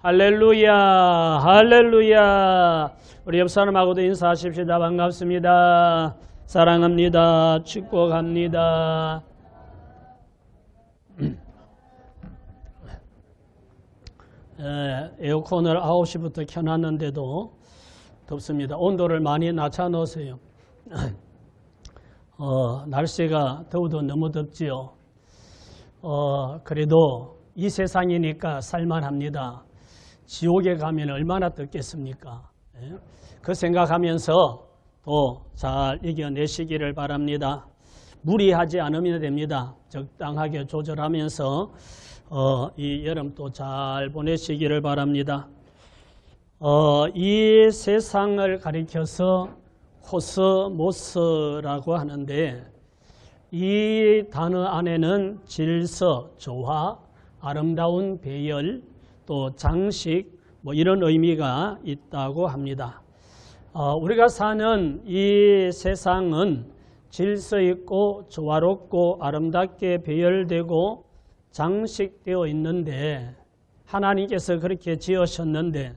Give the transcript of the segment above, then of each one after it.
할렐루야, 할렐루야. 우리 옆 사람하고도 인사하십시다. 반갑습니다. 사랑합니다. 축복합니다. 에어컨을 9시부터 켜놨는데도 덥습니다. 온도를 많이 낮춰 놓으세요. 날씨가 더워도 너무 덥지요. 그래도 이 세상이니까 살만합니다. 지옥에 가면 얼마나 덥겠습니까? 그 생각하면서 또 잘 이겨내시기를 바랍니다. 무리하지 않으면 됩니다. 적당하게 조절하면서 이 여름 또 잘 보내시기를 바랍니다. 이 세상을 가리켜서 코스모스라고 하는데 이 단어 안에는 질서, 조화, 아름다운 배열, 또 장식 이런 의미가 있다고 합니다. 우리가 사는 이 세상은 질서 있고 조화롭고 아름답게 배열되고 장식되어 있는데 하나님께서 그렇게 지으셨는데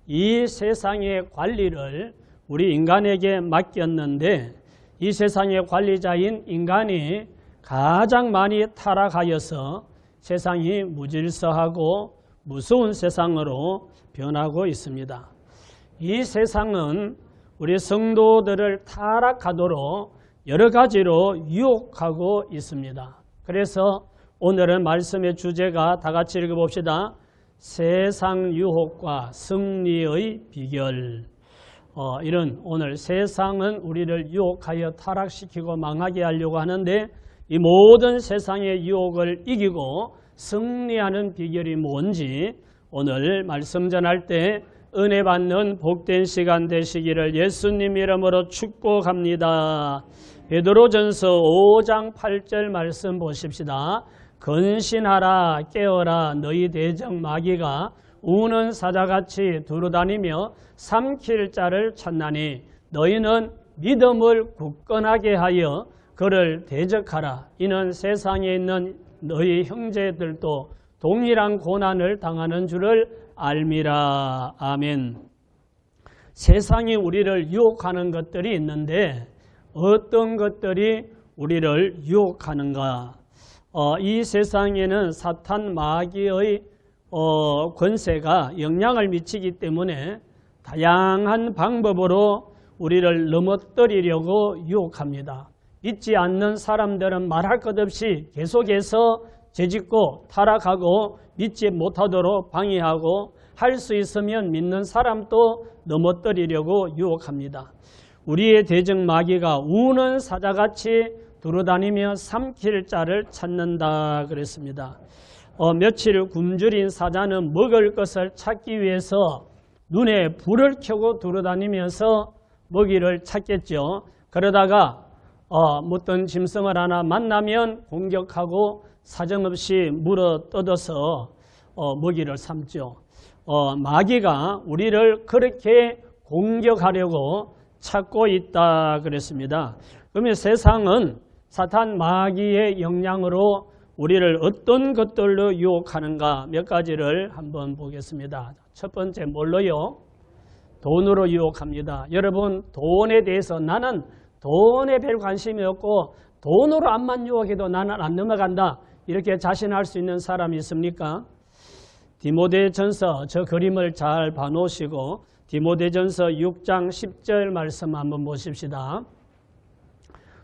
이 세상의 관리를 우리 인간에게 맡겼는데 이 세상의 관리자인 인간이 가장 많이 타락하여서 세상이 무질서하고 무서운 세상으로 변하고 있습니다. 이 세상은 우리 성도들을 타락하도록 여러 가지로 유혹하고 있습니다. 그래서 오늘은 말씀의 주제가 다 같이 읽어봅시다. 세상 유혹과 승리의 비결. 이런 오늘 세상은 우리를 유혹하여 타락시키고 망하게 하려고 하는데 이 모든 세상의 유혹을 이기고 승리하는 비결이 뭔지 오늘 말씀 전할 때 은혜 받는 복된 시간 되시기를 예수님 이름으로 축복합니다. 베드로전서 5장 8절 말씀 보십시다. 근신하라 깨어라 너희 대적 마귀가 우는 사자같이 두루다니며 삼킬 자를 찾나니 너희는 믿음을 굳건하게 하여 그를 대적하라. 이는 세상에 있는 너희 형제들도 동일한 고난을 당하는 줄을 알미라. 아멘. 세상이 우리를 유혹하는 것들이 있는데 어떤 것들이 우리를 유혹하는가? 이 세상에는 사탄 마귀의 권세가 영향을 미치기 때문에 다양한 방법으로 우리를 넘어뜨리려고 유혹합니다. 믿지 않는 사람들은 말할 것 없이 계속해서 죄짓고 타락하고 믿지 못하도록 방해하고 할 수 있으면 믿는 사람도 넘어뜨리려고 유혹합니다. 우리의 대적 마귀가 우는 사자같이 두루다니며 삼킬 자를 찾는다 그랬습니다. 며칠 굶주린 사자는 먹을 것을 찾기 위해서 눈에 불을 켜고 두루다니면서 먹이를 찾겠죠. 그러다가 어떤 짐승을 하나 만나면 공격하고 사정없이 물어 뜯어서 먹이를 삼죠. 마귀가 우리를 그렇게 공격하려고 찾고 있다 그랬습니다. 그러면 세상은 사탄 마귀의 영향으로 우리를 어떤 것들로 유혹하는가 몇 가지를 한번 보겠습니다. 첫 번째 뭘로요? 돈으로 유혹합니다. 여러분 돈에 대해서 나는 돈에 별 관심이 없고 돈으로 암만 유혹해도 나는 안 넘어간다. 이렇게 자신할 수 있는 사람이 있습니까? 디모데전서 저 그림을 잘 봐놓으시고 디모데전서 6장 10절 말씀 한번 보십시다.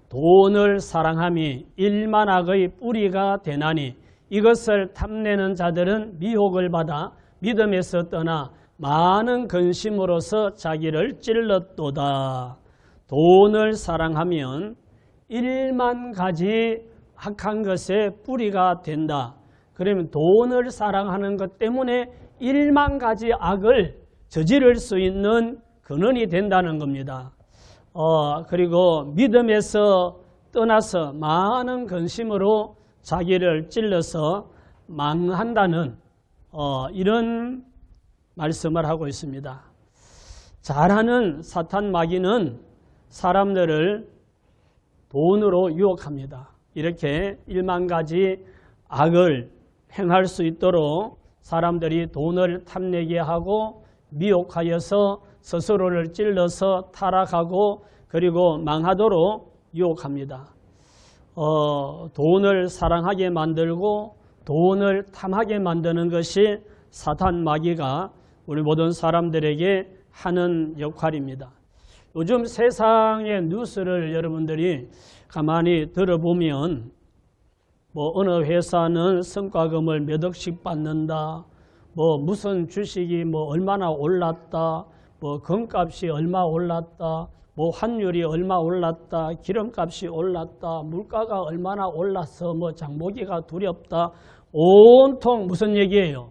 돈을 사랑함이 일만악의 뿌리가 되나니 이것을 탐내는 자들은 미혹을 받아 믿음에서 떠나 많은 근심으로서 자기를 찔렀도다. 돈을 사랑하면 1만 가지 악한 것의 뿌리가 된다. 그러면 돈을 사랑하는 것 때문에 1만 가지 악을 저지를 수 있는 근원이 된다는 겁니다. 그리고 믿음에서 떠나서 많은 근심으로 자기를 찔러서 망한다는 이런 말씀을 하고 있습니다. 잘하는 사탄 마귀는 사람들을 돈으로 유혹합니다. 이렇게 1만 가지 악을 행할 수 있도록 사람들이 돈을 탐내게 하고 미혹하여서 스스로를 찔러서 타락하고 그리고 망하도록 유혹합니다. 돈을 사랑하게 만들고 돈을 탐하게 만드는 것이 사탄 마귀가 우리 모든 사람들에게 하는 역할입니다. 요즘 세상의 뉴스를 여러분들이 가만히 들어보면 어느 회사는 성과금을 몇 억씩 받는다, 무슨 주식이 얼마나 올랐다, 금값이 얼마 올랐다, 환율이 얼마 올랐다, 기름값이 올랐다, 물가가 얼마나 올라서 장보기가 두렵다. 온통 무슨 얘기예요?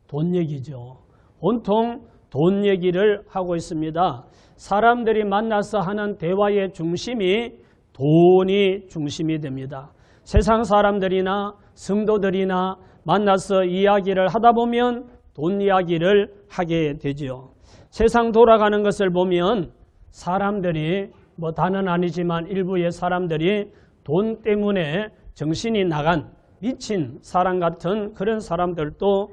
돈 얘기죠. 온통 돈 얘기를 하고 있습니다. 사람들이 만나서 하는 대화의 중심이 돈이 중심이 됩니다. 세상 사람들이나 성도들이나 만나서 이야기를 하다 보면 돈 이야기를 하게 되죠. 세상 돌아가는 것을 보면 사람들이 다는 아니지만 일부의 사람들이 돈 때문에 정신이 나간 미친 사람 같은 그런 사람들도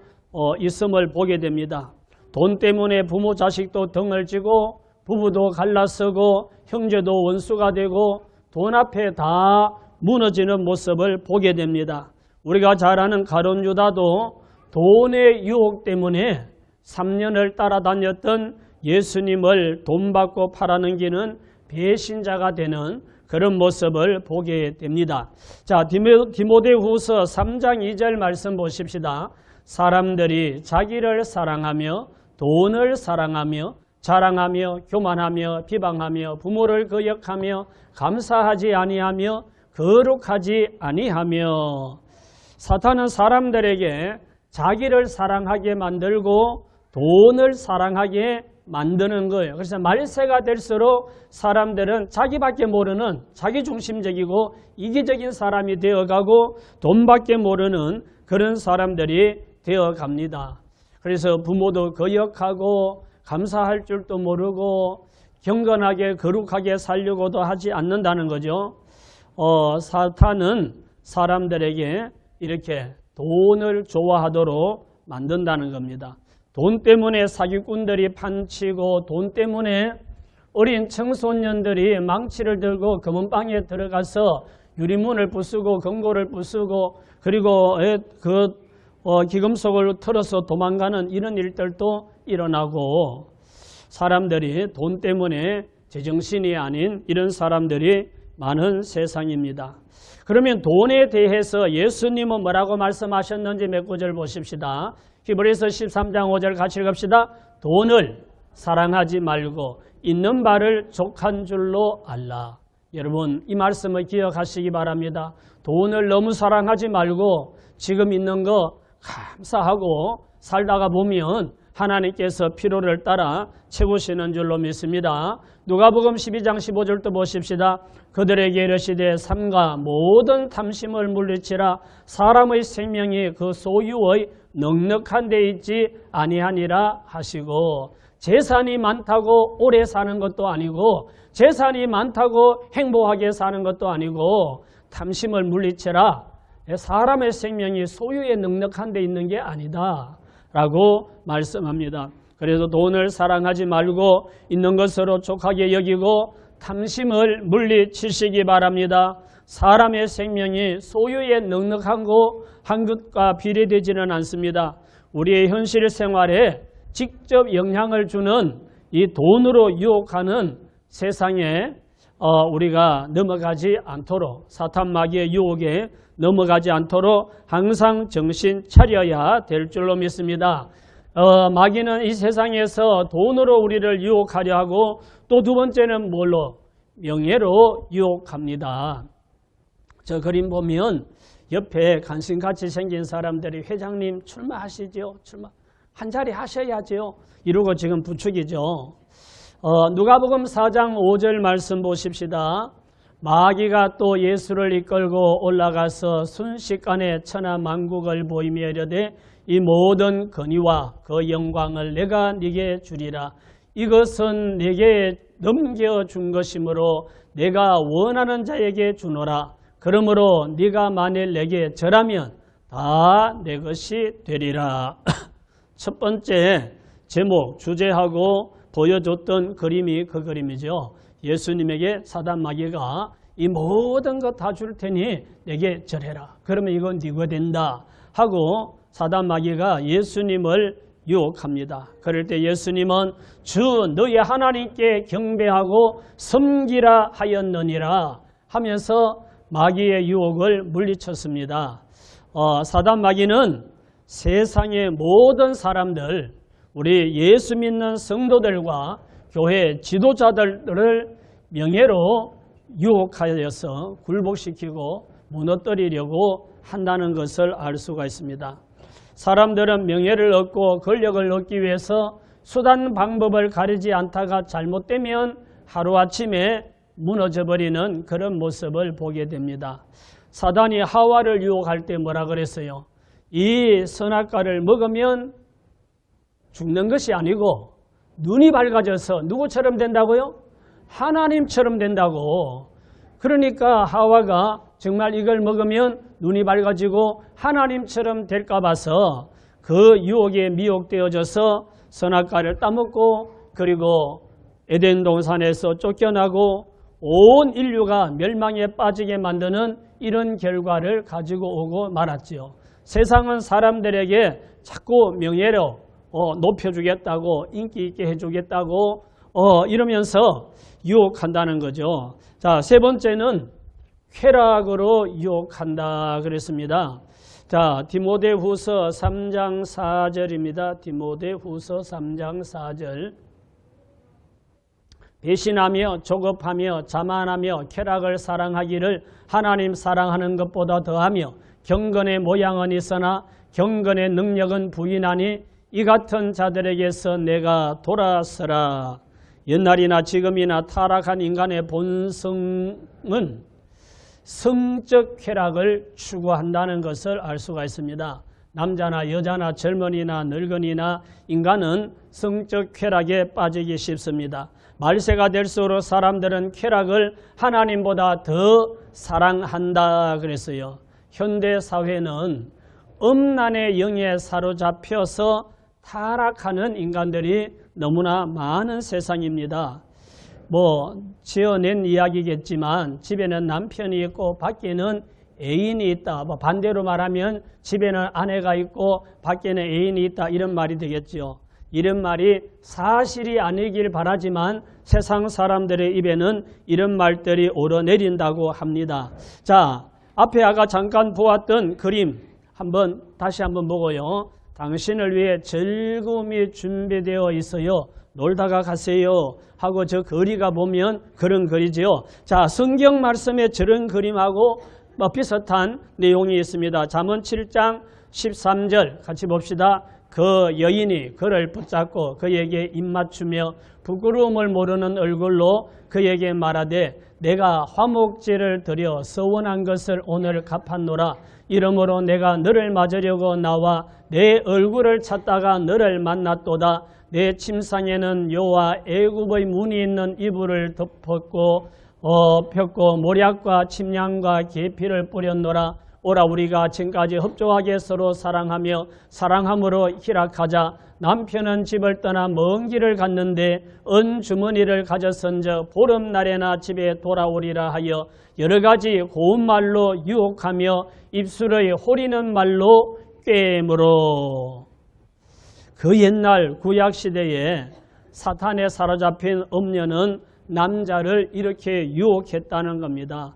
있음을 보게 됩니다. 돈 때문에 부모 자식도 등을 지고 부부도 갈라서고 형제도 원수가 되고 돈 앞에 다 무너지는 모습을 보게 됩니다. 우리가 잘 아는 가룟 유다도 돈의 유혹 때문에 3년을 따라다녔던 예수님을 돈 받고 팔아넘기는 배신자가 되는 그런 모습을 보게 됩니다. 자, 디모데후서 3장 2절 말씀 보십시다. 사람들이 자기를 사랑하며 돈을 사랑하며 자랑하며 교만하며 비방하며 부모를 거역하며 감사하지 아니하며 거룩하지 아니하며. 사탄은 사람들에게 자기를 사랑하게 만들고 돈을 사랑하게 만드는 거예요. 그래서 말세가 될수록 사람들은 자기밖에 모르는 자기중심적이고 이기적인 사람이 되어가고 돈밖에 모르는 그런 사람들이 되어갑니다. 그래서 부모도 거역하고 감사할 줄도 모르고 경건하게 거룩하게 살려고도 하지 않는다는 거죠. 사탄은 사람들에게 이렇게 돈을 좋아하도록 만든다는 겁니다. 돈 때문에 사기꾼들이 판치고 돈 때문에 어린 청소년들이 망치를 들고 검은방에 들어가서 유리문을 부수고 금고를 부수고 그리고 기금속을 털어서 도망가는 이런 일들도 일어나고 사람들이 돈 때문에 제정신이 아닌 이런 사람들이 많은 세상입니다. 그러면 돈에 대해서 예수님은 뭐라고 말씀하셨는지 몇 구절 보십시다. 히브리서 13장 5절 같이 읽읍시다. 돈을 사랑하지 말고 있는 바를 족한 줄로 알라. 여러분 이 말씀을 기억하시기 바랍니다. 돈을 너무 사랑하지 말고 지금 있는 거 감사하고 살다가 보면 하나님께서 필요를 따라 채우시는 줄로 믿습니다. 누가복음 12장 15절도 보십시다. 그들에게 이르시되 삼가 모든 탐심을 물리치라. 사람의 생명이 그 소유의 넉넉한 데 있지 아니하니라 하시고. 재산이 많다고 오래 사는 것도 아니고 재산이 많다고 행복하게 사는 것도 아니고 탐심을 물리쳐라. 사람의 생명이 소유에 넉넉한 데 있는 게 아니다 라고 말씀합니다. 그래서 돈을 사랑하지 말고 있는 것으로 족하게 여기고 탐심을 물리치시기 바랍니다. 사람의 생명이 소유에 넉넉하고 한 것과 비례되지는 않습니다. 우리의 현실 생활에 직접 영향을 주는 이 돈으로 유혹하는 세상에 우리가 넘어가지 않도록 사탄 마귀의 유혹에 넘어가지 않도록 항상 정신 차려야 될 줄로 믿습니다. 마귀는 이 세상에서 돈으로 우리를 유혹하려 하고 또 두 번째는 뭘로? 명예로 유혹합니다. 저 그림 보면 옆에 간신같이 생긴 사람들이 회장님 출마하시죠? 출마 한 자리 하셔야죠. 이러고 지금 부추기죠. 누가복음 4장 5절 말씀 보십시다. 마귀가 또 예수를 이끌고 올라가서 순식간에 천하 만국을 보이며 이르되 이 모든 권위와 그 영광을 내가 네게 주리라. 이것은 네게 넘겨준 것이므로 내가 원하는 자에게 주노라. 그러므로 네가 만일 내게 절하면 다 내 것이 되리라. 첫 번째 제목, 주제하고 보여줬던 그림이 그 그림이죠. 예수님에게 사단 마귀가 이 모든 것 다 줄 테니 내게 절해라. 그러면 이건 네가 된다 하고 사단 마귀가 예수님을 유혹합니다. 그럴 때 예수님은 주 너희 하나님께 경배하고 섬기라 하였느니라 하면서 마귀의 유혹을 물리쳤습니다. 사단 마귀는 세상의 모든 사람들, 우리 예수 믿는 성도들과 교회 지도자들을 명예로 유혹하여서 굴복시키고 무너뜨리려고 한다는 것을 알 수가 있습니다. 사람들은 명예를 얻고 권력을 얻기 위해서 수단 방법을 가리지 않다가 잘못되면 하루아침에 무너져버리는 그런 모습을 보게 됩니다. 사단이 하와를 유혹할 때 뭐라 그랬어요? 이 선악과를 먹으면 죽는 것이 아니고 눈이 밝아져서 누구처럼 된다고요? 하나님처럼 된다고. 그러니까 하와가 정말 이걸 먹으면 눈이 밝아지고 하나님처럼 될까 봐서 그 유혹에 미혹되어져서 선악과를 따먹고 그리고 에덴 동산에서 쫓겨나고 온 인류가 멸망에 빠지게 만드는 이런 결과를 가지고 오고 말았지요. 세상은 사람들에게 자꾸 명예로 높여주겠다고 인기 있게 해주겠다고 이러면서 유혹한다는 거죠. 자, 세 번째는 쾌락으로 유혹한다 그랬습니다. 자, 디모데후서 3장 4절입니다. 디모데후서 3장 4절. 배신하며 조급하며 자만하며 쾌락을 사랑하기를 하나님 사랑하는 것보다 더하며 경건의 모양은 있으나 경건의 능력은 부인하니 이 같은 자들에게서 내가 돌아서라. 옛날이나 지금이나 타락한 인간의 본성은 성적 쾌락을 추구한다는 것을 알 수가 있습니다. 남자나 여자나 젊은이나 늙은이나 인간은 성적 쾌락에 빠지기 쉽습니다. 말세가 될수록 사람들은 쾌락을 하나님보다 더 사랑한다 그랬어요. 현대 사회는 음란의 영에 사로잡혀서 타락하는 인간들이 너무나 많은 세상입니다. 지어낸 이야기겠지만 집에는 남편이 있고 밖에는 애인이 있다. 반대로 말하면 집에는 아내가 있고 밖에는 애인이 있다. 이런 말이 되겠죠. 이런 말이 사실이 아니길 바라지만 세상 사람들의 입에는 이런 말들이 오르내린다고 합니다. 자, 앞에 아까 잠깐 보았던 그림 다시 한번 보고요. 당신을 위해 즐거움이 준비되어 있어요. 놀다가 가세요 하고 저 거리가 보면 그런 거리지요. 자, 성경 말씀에 저런 그림하고 비슷한 내용이 있습니다. 잠언 7장 13절 같이 봅시다. 그 여인이 그를 붙잡고 그에게 입맞추며 부끄러움을 모르는 얼굴로 그에게 말하되 내가 화목제를 드려 서원한 것을 오늘 갚았노라. 이러므로 내가 너를 맞으려고 나와 내 얼굴을 찾다가 너를 만났도다. 내 침상에는 여호와 애굽의 문이 있는 이불을 덮었고 폈고 모략과 침향과 계피를 뿌렸노라. 오라 우리가 지금까지 흡족하게 서로 사랑하며 사랑함으로 희락하자. 남편은 집을 떠나 먼 길을 갔는데 은주머니를 가졌은저 보름날에나 집에 돌아오리라 하여 여러 가지 고운 말로 유혹하며 입술의 호리는 말로 꾀므로. 그 옛날 구약시대에 사탄에 사로잡힌 음녀는 남자를 이렇게 유혹했다는 겁니다.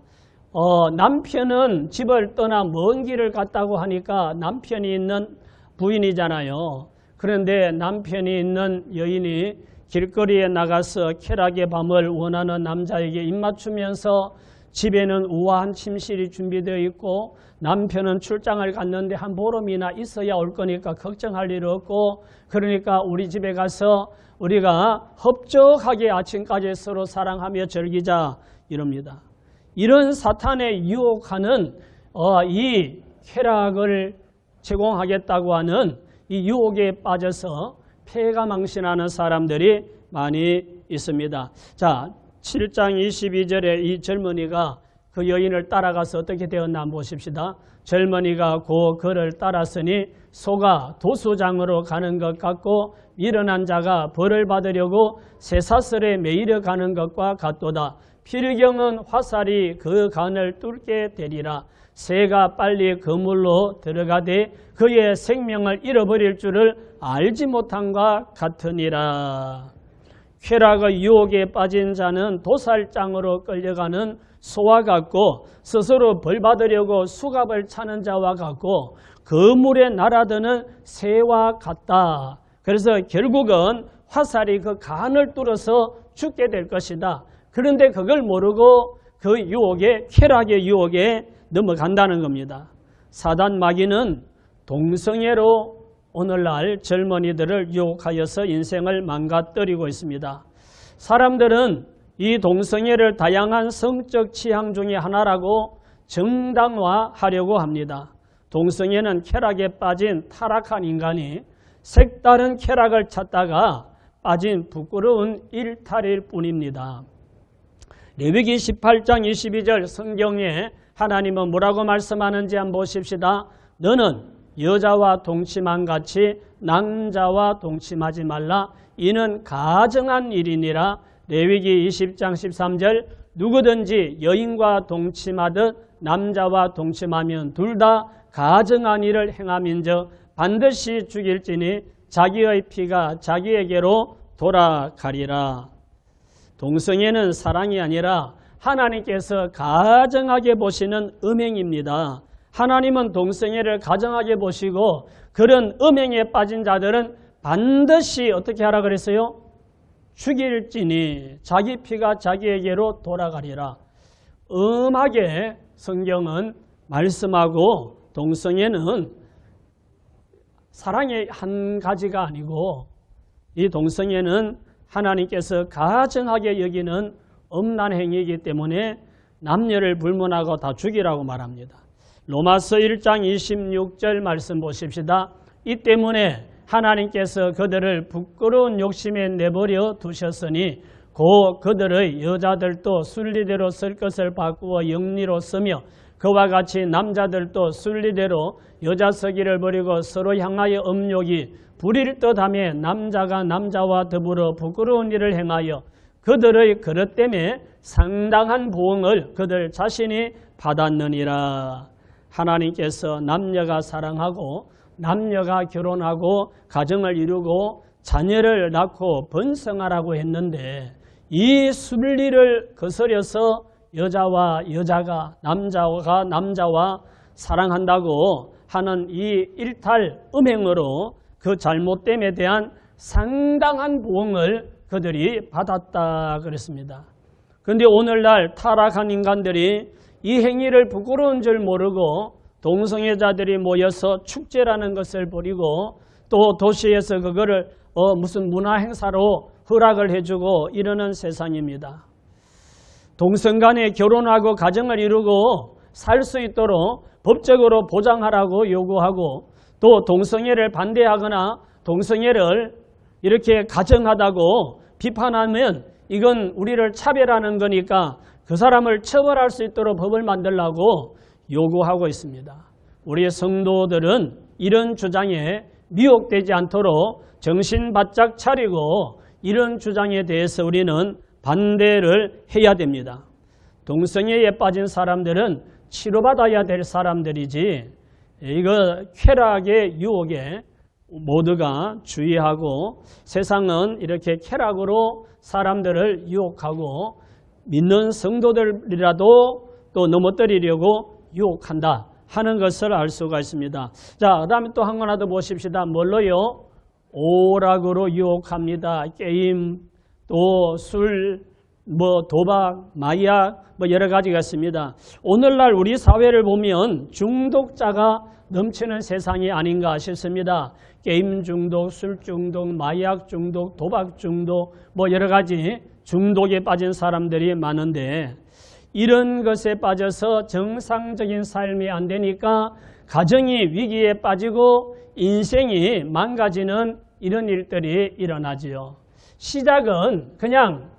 남편은 집을 떠나 먼 길을 갔다고 하니까 남편이 있는 부인이잖아요. 그런데 남편이 있는 여인이 길거리에 나가서 쾌락의 밤을 원하는 남자에게 입맞추면서 집에는 우아한 침실이 준비되어 있고 남편은 출장을 갔는데 한 보름이나 있어야 올 거니까 걱정할 일 없고 그러니까 우리 집에 가서 우리가 흡족하게 아침까지 서로 사랑하며 즐기자 이럽니다. 이런 사탄의 유혹하는 이 쾌락을 제공하겠다고 하는 이 유혹에 빠져서 폐가 망신하는 사람들이 많이 있습니다. 자, 7장 22절에 이 젊은이가 그 여인을 따라가서 어떻게 되었나 한번 보십시다. 젊은이가 그 그를 따랐으니 소가 도수장으로 가는 것 같고 미련한 자가 벌을 받으려고 쇠사슬에 매이려 가는 것과 같도다. 필경은 화살이 그 간을 뚫게 되리라. 새가 빨리 그물로 들어가되 그의 생명을 잃어버릴 줄을 알지 못함과 같으니라. 쾌락의 유혹에 빠진 자는 도살장으로 끌려가는 소와 같고 스스로 벌 받으려고 수갑을 차는 자와 같고 그물에 날아드는 새와 같다. 그래서 결국은 화살이 그 간을 뚫어서 죽게 될 것이다. 그런데 그걸 모르고 그 유혹에, 쾌락의 유혹에 넘어간다는 겁니다. 사단 마귀는 동성애로 오늘날 젊은이들을 유혹하여서 인생을 망가뜨리고 있습니다. 사람들은 이 동성애를 다양한 성적 취향 중에 하나라고 정당화하려고 합니다. 동성애는 쾌락에 빠진 타락한 인간이 색다른 쾌락을 찾다가 빠진 부끄러운 일탈일 뿐입니다. 레위기 18장 22절 성경에 하나님은 뭐라고 말씀하는지 한번 보십시다. 너는 여자와 동침한 같이 남자와 동침하지 말라. 이는 가증한 일이니라. 레위기 20장 13절 누구든지 여인과 동침하듯 남자와 동침하면 둘 다 가증한 일을 행함인즉 반드시 죽일지니 자기의 피가 자기에게로 돌아가리라. 동성애는 사랑이 아니라 하나님께서 가증하게 보시는 음행입니다. 하나님은 동성애를 가증하게 보시고 그런 음행에 빠진 자들은 반드시 어떻게 하라 그랬어요? 죽일지니 자기 피가 자기에게로 돌아가리라. 엄하게 성경은 말씀하고 동성애는 사랑의 한 가지가 아니고 이 동성애는 하나님께서 가증하게 여기는 엄난 행위이기 때문에 남녀를 불문하고 다 죽이라고 말합니다. 로마서 1장 26절 말씀 보십시다. 이 때문에 하나님께서 그들을 부끄러운 욕심에 내버려 두셨으니 곧 그들의 여자들도 순리대로 쓸 것을 바꾸어 영리로 쓰며 그와 같이 남자들도 순리대로 여자 서기를 버리고 서로 향하여 음욕이 부릴 듯하며 남자가 남자와 더불어 부끄러운 일을 행하여 그들의 그릇 때문에 상당한 보응을 그들 자신이 받았느니라. 하나님께서 남녀가 사랑하고 남녀가 결혼하고 가정을 이루고 자녀를 낳고 번성하라고 했는데 이 순리를 거스려서 여자와 여자가 남자가 남자와 사랑한다고 하는 이 일탈 음행으로 그 잘못됨에 대한 상당한 보응을 그들이 받았다 그랬습니다. 그런데 오늘날 타락한 인간들이 이 행위를 부끄러운 줄 모르고 동성애자들이 모여서 축제라는 것을 벌이고 또 도시에서 그거를 무슨 문화 행사로 허락을 해주고 이러는 세상입니다. 동성간에 결혼하고 가정을 이루고 살 수 있도록 법적으로 보장하라고 요구하고 또 동성애를 반대하거나 동성애를 이렇게 가정하다고 비판하면 이건 우리를 차별하는 거니까 그 사람을 처벌할 수 있도록 법을 만들라고 요구하고 있습니다. 우리 성도들은 이런 주장에 미혹되지 않도록 정신 바짝 차리고 이런 주장에 대해서 우리는 반대를 해야 됩니다. 동성애에 빠진 사람들은 치료받아야 될 사람들이지 이거 쾌락의 유혹에 모두가 주의하고 세상은 이렇게 쾌락으로 사람들을 유혹하고 믿는 성도들이라도 또 넘어뜨리려고 유혹한다 하는 것을 알 수가 있습니다. 자, 그 다음에 또 한 건 하나 더 보십시다. 뭘로요? 오락으로 유혹합니다. 게임, 또 술, 도박, 마약, 여러 가지가 있습니다. 오늘날 우리 사회를 보면 중독자가 넘치는 세상이 아닌가 싶습니다. 게임 중독, 술 중독, 마약 중독, 도박 중독, 여러 가지 중독에 빠진 사람들이 많은데 이런 것에 빠져서 정상적인 삶이 안 되니까 가정이 위기에 빠지고 인생이 망가지는 이런 일들이 일어나지요. 시작은 그냥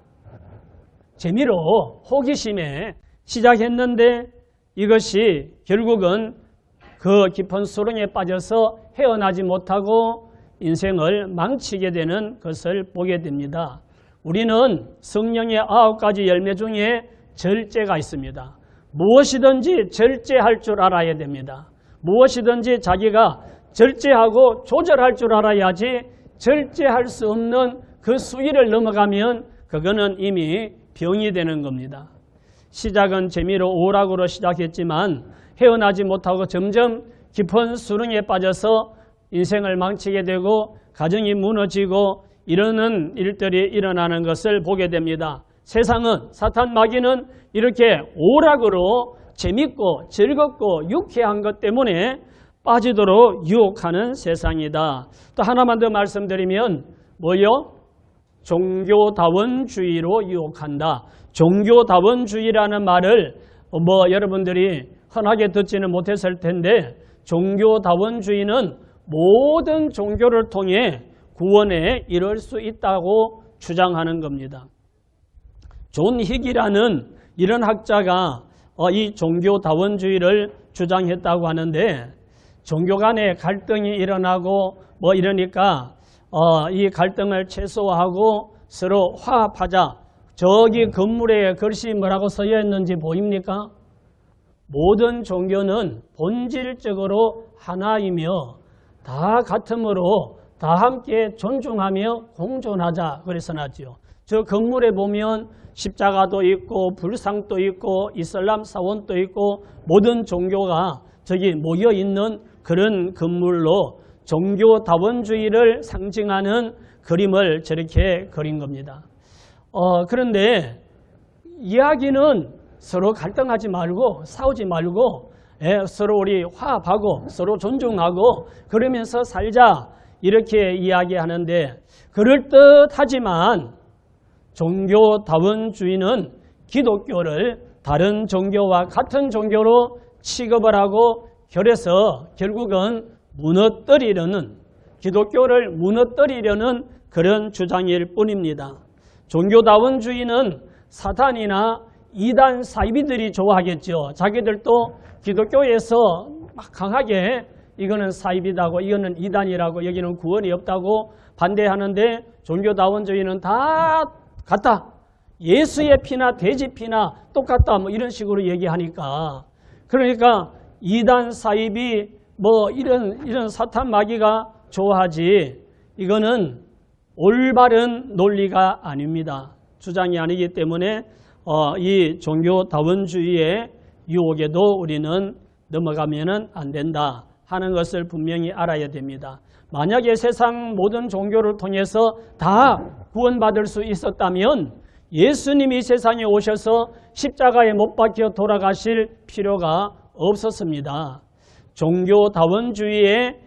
재미로 호기심에 시작했는데 이것이 결국은 그 깊은 수렁에 빠져서 헤어나지 못하고 인생을 망치게 되는 것을 보게 됩니다. 우리는 성령의 9가지 열매 중에 절제가 있습니다. 무엇이든지 절제할 줄 알아야 됩니다. 무엇이든지 자기가 절제하고 조절할 줄 알아야지 절제할 수 없는 그 수위를 넘어가면 그거는 이미 병이 되는 겁니다. 시작은 재미로 오락으로 시작했지만 헤어나지 못하고 점점 깊은 수렁에 빠져서 인생을 망치게 되고 가정이 무너지고 이러는 일들이 일어나는 것을 보게 됩니다. 세상은, 사탄 마귀는 이렇게 오락으로 재밌고 즐겁고 유쾌한 것 때문에 빠지도록 유혹하는 세상이다. 또 하나만 더 말씀드리면 뭐요? 종교다원주의로 유혹한다. 종교다원주의라는 말을 여러분들이 흔하게 듣지는 못했을 텐데 종교다원주의는 모든 종교를 통해 구원에 이를 수 있다고 주장하는 겁니다. 존 힉이라는 이런 학자가 이 종교다원주의를 주장했다고 하는데 종교 간에 갈등이 일어나고 이러니까 이 갈등을 최소화하고 서로 화합하자. 저기 건물에 글씨 뭐라고 써져 있는지 보입니까? 모든 종교는 본질적으로 하나이며 다 같으므로 다 함께 존중하며 공존하자 그래서 놨죠. 저 건물에 보면 십자가도 있고 불상도 있고 이슬람 사원도 있고 모든 종교가 저기 모여 있는 그런 건물로 종교다원주의를 상징하는 그림을 저렇게 그린 겁니다. 그런데 이야기는 서로 갈등하지 말고 싸우지 말고 서로 우리 화합하고 서로 존중하고 그러면서 살자 이렇게 이야기하는데 그럴듯하지만 종교다원주의는 기독교를 다른 종교와 같은 종교로 취급을 하고 그래서 결국은 무너뜨리려는 기독교를 무너뜨리려는 그런 주장일 뿐입니다. 종교다원주의는 사탄이나 이단 사이비들이 좋아하겠죠. 자기들도 기독교에서 막 강하게 이거는 사이비다고 이거는 이단이라고 여기는 구원이 없다고 반대하는데 종교다원주의는 다 같다. 예수의 피나 돼지 피나 똑같다. 이런 식으로 얘기하니까 그러니까 이단 사이비 이런 사탄 마귀가 좋아하지 이거는 올바른 논리가 아닙니다. 주장이 아니기 때문에 이 종교다원주의의 유혹에도 우리는 넘어가면 안 된다 하는 것을 분명히 알아야 됩니다. 만약에 세상 모든 종교를 통해서 다 구원받을 수 있었다면 예수님이 세상에 오셔서 십자가에 못 박혀 돌아가실 필요가 없었습니다. 종교다원주의의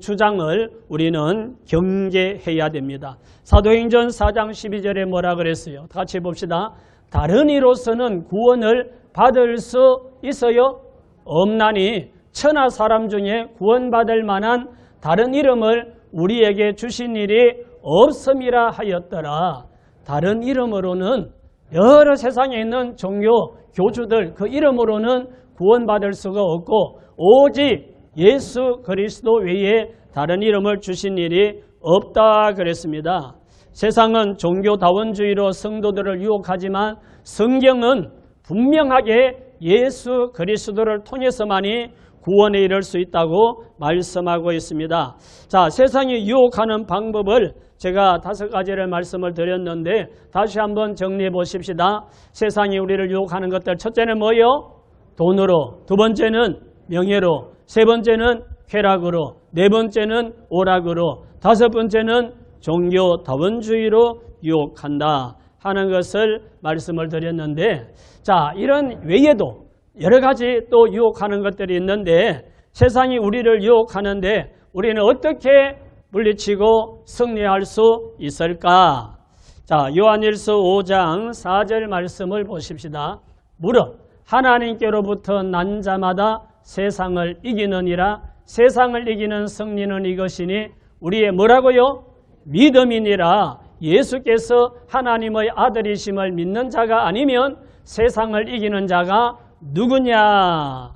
주장을 우리는 경계해야 됩니다. 사도행전 4장 12절에 뭐라 그랬어요? 다 같이 봅시다. 다른 이로서는 구원을 받을 수 있어요? 없나니 천하 사람 중에 구원받을 만한 다른 이름을 우리에게 주신 일이 없음이라 하였더라. 다른 이름으로는 여러 세상에 있는 종교 교주들 그 이름으로는 구원받을 수가 없고 오직 예수 그리스도 외에 다른 이름을 주신 일이 없다 그랬습니다. 세상은 종교다원주의로 성도들을 유혹하지만 성경은 분명하게 예수 그리스도를 통해서만이 구원에 이를 수 있다고 말씀하고 있습니다. 자, 세상이 유혹하는 방법을 제가 5가지를 말씀을 드렸는데 다시 한번 정리해 보십시다. 세상이 우리를 유혹하는 것들 첫째는 뭐예요? 돈으로, 두 번째는 명예로, 세 번째는 쾌락으로, 네 번째는 오락으로, 다섯 번째는 종교다원주의로 유혹한다 하는 것을 말씀을 드렸는데 자, 이런 외에도 여러 가지 또 유혹하는 것들이 있는데 세상이 우리를 유혹하는데 우리는 어떻게 물리치고 승리할 수 있을까? 자, 요한일서 5장 4절 말씀을 보십시다. 무릇 하나님께로부터 난 자마다 세상을 이기느니라. 세상을 이기는 승리는 이것이니 우리의 뭐라고요? 믿음이니라. 예수께서 하나님의 아들이심을 믿는 자가 아니면 세상을 이기는 자가 누구냐?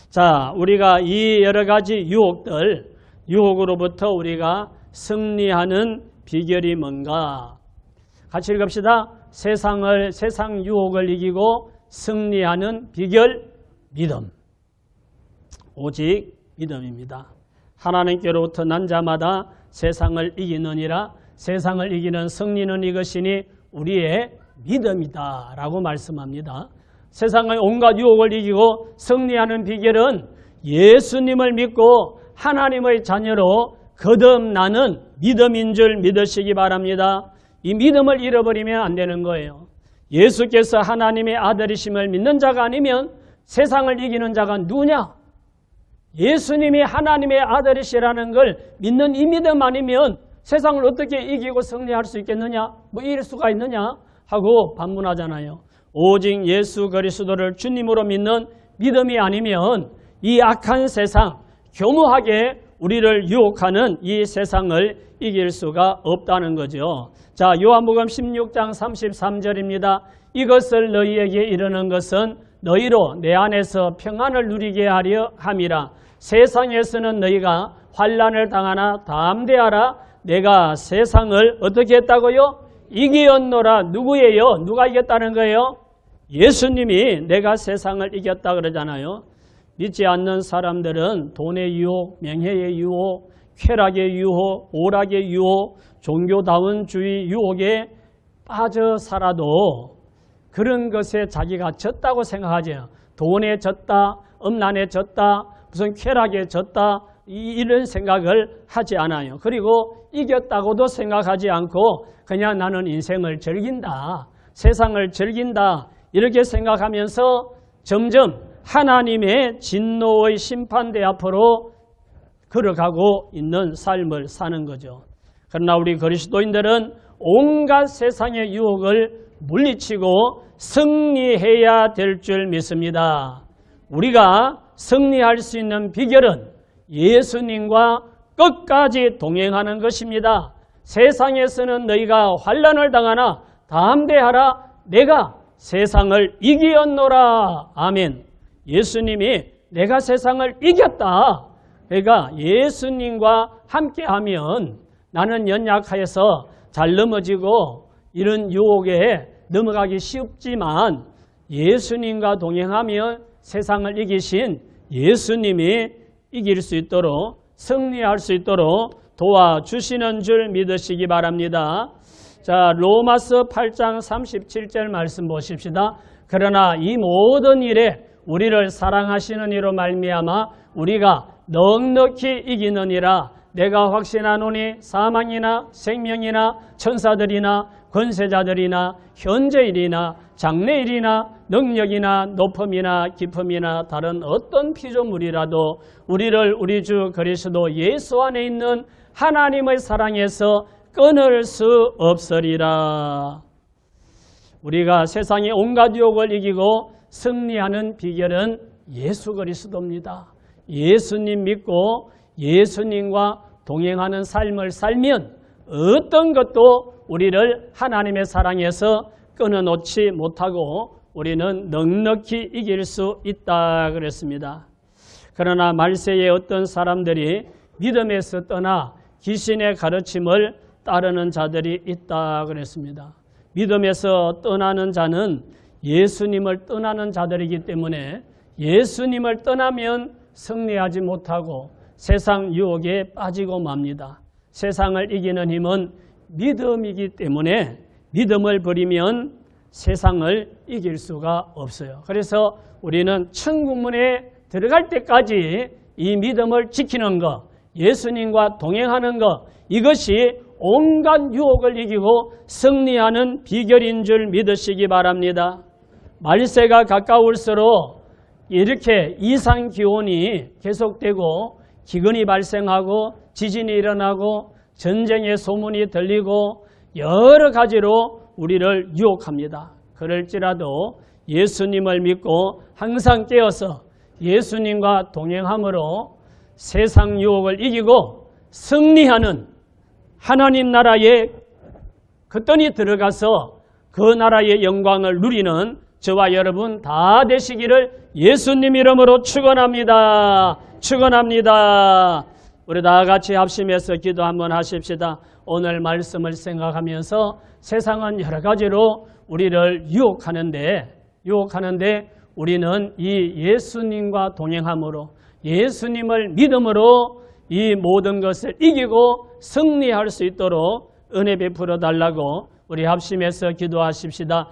자, 우리가 이 여러 가지 유혹으로부터 우리가 승리하는 비결이 뭔가? 같이 읽읍시다. 세상 유혹을 이기고 승리하는 비결, 믿음. 오직 믿음입니다. 하나님께로부터 난 자마다 세상을 이기느니라. 세상을 이기는 승리는 이것이니 우리의 믿음이다 라고 말씀합니다. 세상의 온갖 유혹을 이기고 승리하는 비결은 예수님을 믿고 하나님의 자녀로 거듭나는 믿음인 줄 믿으시기 바랍니다. 이 믿음을 잃어버리면 안 되는 거예요. 예수께서 하나님의 아들이심을 믿는 자가 아니면 세상을 이기는 자가 누구냐? 예수님이 하나님의 아들이시라는 걸 믿는 이 믿음 아니면 세상을 어떻게 이기고 승리할 수 있겠느냐? 뭐 이럴 수가 있느냐? 하고 반문하잖아요. 오직 예수 그리스도를 주님으로 믿는 믿음이 아니면 이 악한 세상, 교묘하게 우리를 유혹하는 이 세상을 이길 수가 없다는 거죠. 자, 요한복음 16장 33절입니다. 이것을 너희에게 이르는 것은 너희로 내 안에서 평안을 누리게 하려 함이라. 세상에서는 너희가 환난을 당하나 담대하라. 내가 세상을 어떻게 했다고요? 이기었노라. 누구예요? 누가 이겼다는 거예요? 예수님이 내가 세상을 이겼다 그러잖아요. 믿지 않는 사람들은 돈의 유혹, 명예의 유혹, 쾌락의 유혹, 오락의 유혹, 종교다운주의 유혹에 빠져 살아도 그런 것에 자기가 졌다고 생각하죠. 돈에 졌다, 음란에 졌다, 무슨 쾌락에 졌다 이런 생각을 하지 않아요. 그리고 이겼다고도 생각하지 않고 그냥 나는 인생을 즐긴다, 세상을 즐긴다 이렇게 생각하면서 점점 하나님의 진노의 심판대 앞으로 걸어가고 있는 삶을 사는 거죠. 그러나 우리 그리스도인들은 온갖 세상의 유혹을 물리치고 승리해야 될 줄 믿습니다. 우리가 승리할 수 있는 비결은 예수님과 끝까지 동행하는 것입니다. 세상에서는 너희가 환난을 당하나 담대하라. 내가 세상을 이기었노라. 아멘. 예수님이 내가 세상을 이겼다. 그러니까 예수님과 함께하면 나는 연약해서 잘 넘어지고 이런 유혹에 넘어가기 쉽지만 예수님과 동행하면 세상을 이기신 예수님이 이길 수 있도록 승리할 수 있도록 도와주시는 줄 믿으시기 바랍니다. 자, 로마서 8장 37절 말씀 보십시다. 그러나 이 모든 일에 우리를 사랑하시는 이로 말미암아 우리가 넉넉히 이기느니라. 내가 확신하노니 사망이나 생명이나 천사들이나 권세자들이나 현재일이나 장래일이나 능력이나 높음이나 깊음이나 다른 어떤 피조물이라도 우리를 우리 주 그리스도 예수 안에 있는 하나님의 사랑에서 끊을 수 없으리라. 우리가 세상의 온갖 유혹을 이기고 승리하는 비결은 예수 그리스도입니다. 예수님 믿고 예수님과 동행하는 삶을 살면 어떤 것도 우리를 하나님의 사랑에서 끊어놓지 못하고 우리는 넉넉히 이길 수 있다 그랬습니다. 그러나 말세에 어떤 사람들이 믿음에서 떠나 귀신의 가르침을 따르는 자들이 있다 그랬습니다. 믿음에서 떠나는 자는 예수님을 떠나는 자들이기 때문에 예수님을 떠나면 승리하지 못하고 세상 유혹에 빠지고 맙니다. 세상을 이기는 힘은 믿음이기 때문에 믿음을 버리면 세상을 이길 수가 없어요. 그래서 우리는 천국문에 들어갈 때까지 이 믿음을 지키는 것, 예수님과 동행하는 것, 이것이 온갖 유혹을 이기고 승리하는 비결인 줄 믿으시기 바랍니다. 말세가 가까울수록 이렇게 이상 기온이 계속되고 기근이 발생하고 지진이 일어나고 전쟁의 소문이 들리고 여러 가지로 우리를 유혹합니다. 그럴지라도 예수님을 믿고 항상 깨어서 예수님과 동행함으로 세상 유혹을 이기고 승리하는 하나님 나라에 그떠니 들어가서 그 나라의 영광을 누리는 저와 여러분 다 되시기를 예수님 이름으로 축원합니다. 축원합니다. 우리 다 같이 합심해서 기도 한번 하십시다. 오늘 말씀을 생각하면서 세상은 여러 가지로 우리를 유혹하는데 우리는 이 예수님과 동행함으로 예수님을 믿음으로 이 모든 것을 이기고 승리할 수 있도록 은혜 베풀어 달라고 우리 합심해서 기도하십시다.